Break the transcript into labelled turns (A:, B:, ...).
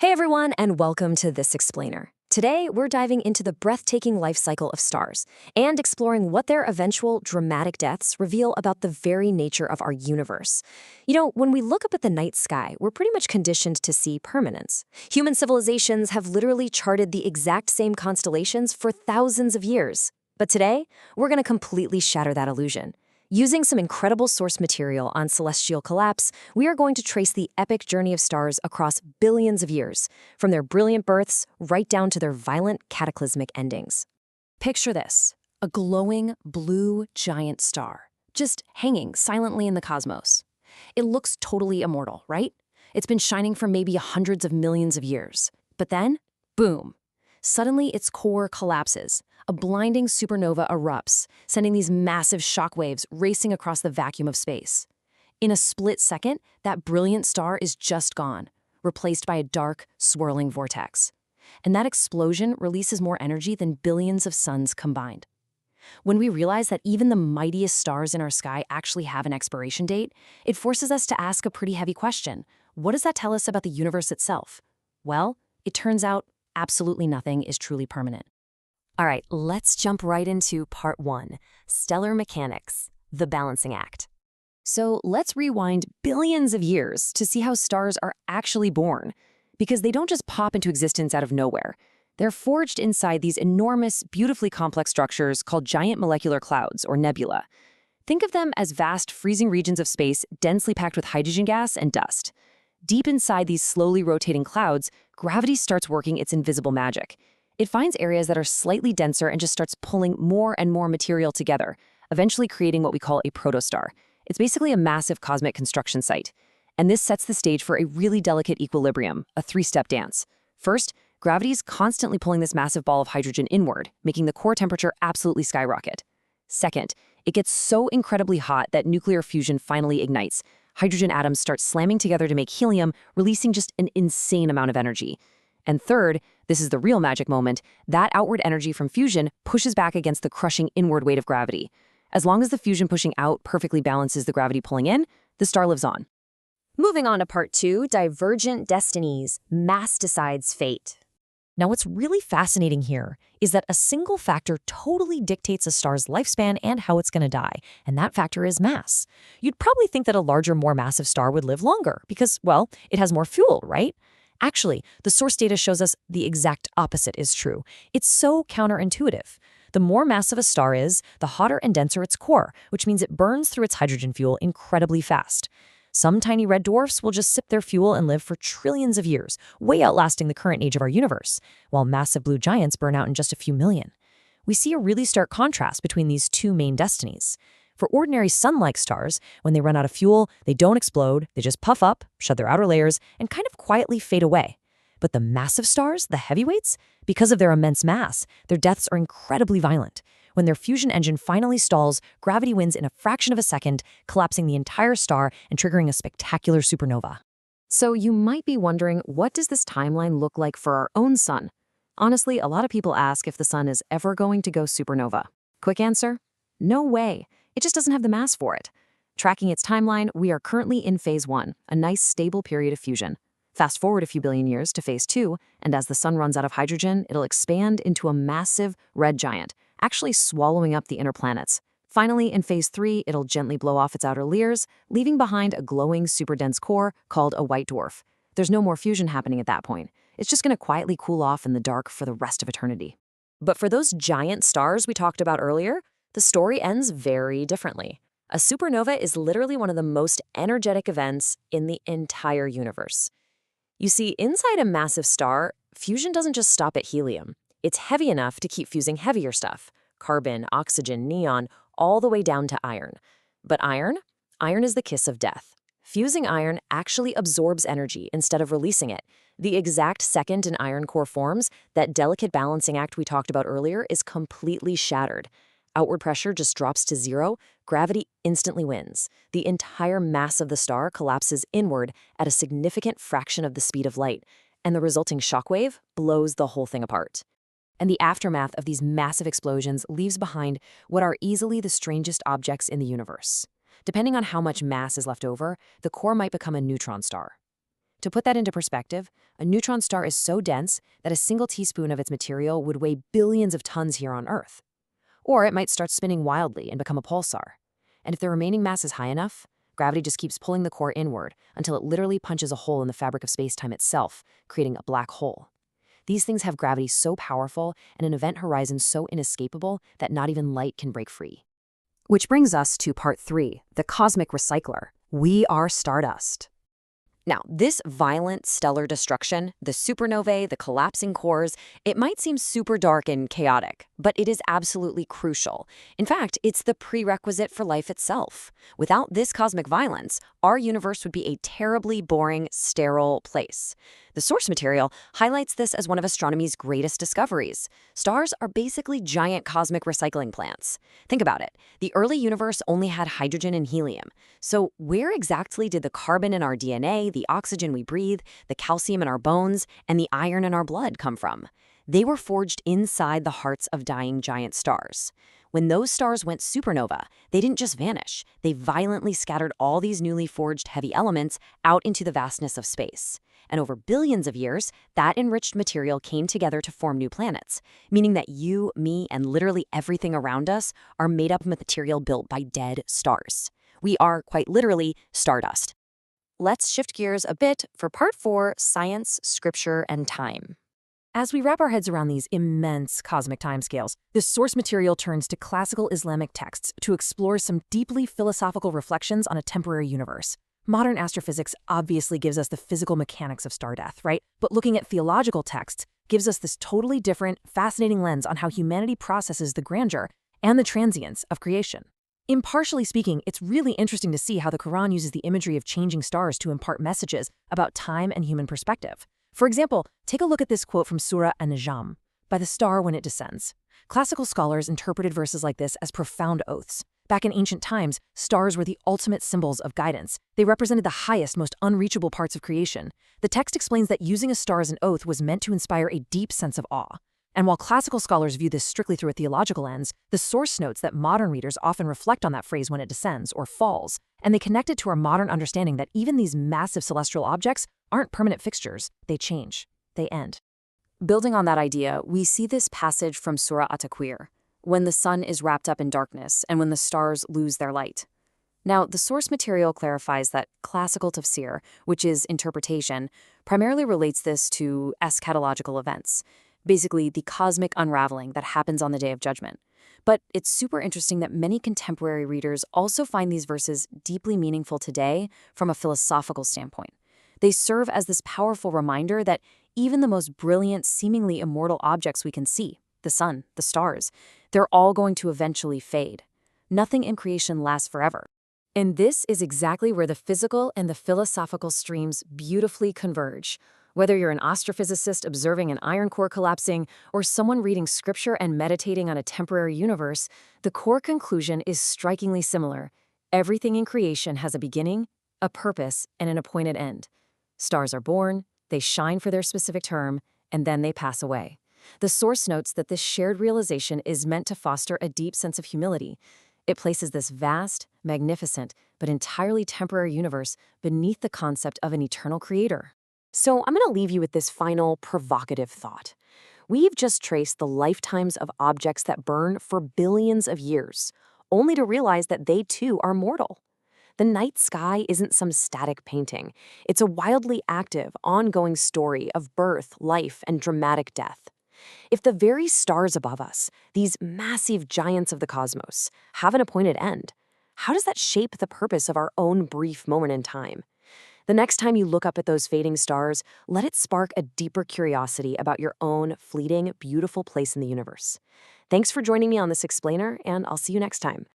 A: Hey everyone, and welcome to This Explainer. Today, we're diving into the breathtaking life cycle of stars and exploring what their eventual dramatic deaths reveal about the very nature of our universe. When we look up at the night sky, we're pretty much conditioned to see permanence. Human civilizations have literally charted the exact same constellations for thousands of years. But today, we're going to completely shatter that illusion. Using some incredible source material on celestial collapse, we are going to trace the epic journey of stars across billions of years, from their brilliant births right down to their violent, cataclysmic endings. Picture this, a glowing, blue, giant star, just hanging silently in the cosmos. It looks totally immortal, right? It's been shining for maybe hundreds of millions of years. But then, boom! Suddenly, its core collapses. A blinding supernova erupts, sending these massive shockwaves racing across the vacuum of space. In a split second, that brilliant star is just gone, replaced by a dark, swirling vortex. And that explosion releases more energy than billions of suns combined. When we realize that even the mightiest stars in our sky actually have an expiration date, it forces us to ask a pretty heavy question. What does that tell us about the universe itself? Well, it turns out absolutely nothing is truly permanent. All right, let's jump right into part 1, stellar mechanics, the balancing act. So let's rewind billions of years to see how stars are actually born, because they don't just pop into existence out of nowhere. They're forged inside these enormous, beautifully complex structures called giant molecular clouds, or nebula. Think of them as vast, freezing regions of space densely packed with hydrogen gas and dust. Deep inside these slowly rotating clouds, gravity starts working its invisible magic. It finds areas that are slightly denser and just starts pulling more and more material together, eventually creating what we call a protostar. It's basically a massive cosmic construction site. And this sets the stage for a really delicate equilibrium, a three-step dance. First, gravity's constantly pulling this massive ball of hydrogen inward, making the core temperature absolutely skyrocket. Second, it gets so incredibly hot that nuclear fusion finally ignites. Hydrogen atoms start slamming together to make helium, releasing just an insane amount of energy. And third, this is the real magic moment, that outward energy from fusion pushes back against the crushing inward weight of gravity. As long as the fusion pushing out perfectly balances the gravity pulling in, the star lives on. Moving on to part 2, divergent destinies, mass decides fate. Now what's really fascinating here is that a single factor totally dictates a star's lifespan and how it's going to die, and that factor is mass. You'd probably think that a larger, more massive star would live longer because, well, it has more fuel, right? Actually, the source data shows us the exact opposite is true. It's so counterintuitive. The more massive a star is, the hotter and denser its core, which means it burns through its hydrogen fuel incredibly fast. Some tiny red dwarfs will just sip their fuel and live for trillions of years, way outlasting the current age of our universe, while massive blue giants burn out in just a few million. We see a really stark contrast between these two main destinies. For ordinary sun-like stars, when they run out of fuel, they don't explode, they just puff up, shed their outer layers, and kind of quietly fade away. But the massive stars, the heavyweights, because of their immense mass, their deaths are incredibly violent. When their fusion engine finally stalls, gravity wins in a fraction of a second, collapsing the entire star and triggering a spectacular supernova. So you might be wondering, what does this timeline look like for our own sun? Honestly, a lot of people ask if the sun is ever going to go supernova. Quick answer? No way. It just doesn't have the mass for it. Tracking its timeline, we are currently in phase 1, a nice stable period of fusion. Fast forward a few billion years to phase 2, and as the sun runs out of hydrogen, it'll expand into a massive red giant, actually swallowing up the inner planets. Finally, in phase 3, it'll gently blow off its outer layers, leaving behind a glowing, super dense core called a white dwarf. There's no more fusion happening at that point. It's just going to quietly cool off in the dark for the rest of eternity. But for those giant stars we talked about earlier, the story ends very differently. A supernova is literally one of the most energetic events in the entire universe. You see, inside a massive star, fusion doesn't just stop at helium. It's heavy enough to keep fusing heavier stuff, carbon, oxygen, neon, all the way down to iron. But iron? Iron is the kiss of death. Fusing iron actually absorbs energy instead of releasing it. The exact second an iron core forms, that delicate balancing act we talked about earlier is completely shattered. Outward pressure just drops to zero, gravity instantly wins. The entire mass of the star collapses inward at a significant fraction of the speed of light, and the resulting shockwave blows the whole thing apart. And the aftermath of these massive explosions leaves behind what are easily the strangest objects in the universe. Depending on how much mass is left over, the core might become a neutron star. To put that into perspective, a neutron star is so dense that a single teaspoon of its material would weigh billions of tons here on Earth. Or it might start spinning wildly and become a pulsar. And if the remaining mass is high enough, gravity just keeps pulling the core inward until it literally punches a hole in the fabric of space-time itself, creating a black hole. These things have gravity so powerful and an event horizon so inescapable that not even light can break free. Which brings us to part 3, the cosmic recycler. We are Stardust. Now, this violent stellar destruction, the supernovae, the collapsing cores, it might seem super dark and chaotic, but it is absolutely crucial. In fact, it's the prerequisite for life itself. Without this cosmic violence, our universe would be a terribly boring, sterile place. The source material highlights this as one of astronomy's greatest discoveries. Stars are basically giant cosmic recycling plants. Think about it. The early universe only had hydrogen and helium. So where exactly did the carbon in our DNA, the oxygen we breathe, the calcium in our bones, and the iron in our blood come from? They were forged inside the hearts of dying giant stars. When those stars went supernova, they didn't just vanish. They violently scattered all these newly forged heavy elements out into the vastness of space. And over billions of years, that enriched material came together to form new planets, meaning that you, me, and literally everything around us are made up of material built by dead stars. We are, quite literally, stardust. Let's shift gears a bit for part 4, science, scripture, and time. As we wrap our heads around these immense cosmic timescales, the source material turns to classical Islamic texts to explore some deeply philosophical reflections on a temporary universe. Modern astrophysics obviously gives us the physical mechanics of star death, right? But looking at theological texts gives us this totally different, fascinating lens on how humanity processes the grandeur and the transience of creation. Impartially speaking, it's really interesting to see how the Quran uses the imagery of changing stars to impart messages about time and human perspective. For example, take a look at this quote from Surah An-Najm, "By the star when it descends." Classical scholars interpreted verses like this as profound oaths. Back in ancient times, stars were the ultimate symbols of guidance. They represented the highest, most unreachable parts of creation. The text explains that using a star as an oath was meant to inspire a deep sense of awe. And while classical scholars view this strictly through a theological lens, the source notes that modern readers often reflect on that phrase when it descends or falls, and they connect it to our modern understanding that even these massive celestial objects aren't permanent fixtures. They change. They end. Building on that idea, we see this passage from Surah At-Takwir, when the sun is wrapped up in darkness and when the stars lose their light. Now, the source material clarifies that classical Tafsir, which is interpretation, primarily relates this to eschatological events, basically the cosmic unraveling that happens on the Day of Judgment. But it's super interesting that many contemporary readers also find these verses deeply meaningful today from a philosophical standpoint. They serve as this powerful reminder that even the most brilliant, seemingly immortal objects we can see, the sun, the stars, they're all going to eventually fade. Nothing in creation lasts forever. And this is exactly where the physical and the philosophical streams beautifully converge. Whether you're an astrophysicist observing an iron core collapsing or someone reading scripture and meditating on a temporary universe, the core conclusion is strikingly similar. Everything in creation has a beginning, a purpose, and an appointed end. Stars are born, they shine for their specific term, and then they pass away. The source notes that this shared realization is meant to foster a deep sense of humility. It places this vast, magnificent, but entirely temporary universe beneath the concept of an eternal creator. So I'm going to leave you with this final provocative thought. We've just traced the lifetimes of objects that burn for billions of years, only to realize that they too are mortal. The night sky isn't some static painting. It's a wildly active, ongoing story of birth, life, and dramatic death. If the very stars above us, these massive giants of the cosmos, have an appointed end, how does that shape the purpose of our own brief moment in time? The next time you look up at those fading stars, let it spark a deeper curiosity about your own fleeting, beautiful place in the universe. Thanks for joining me on this explainer, and I'll see you next time.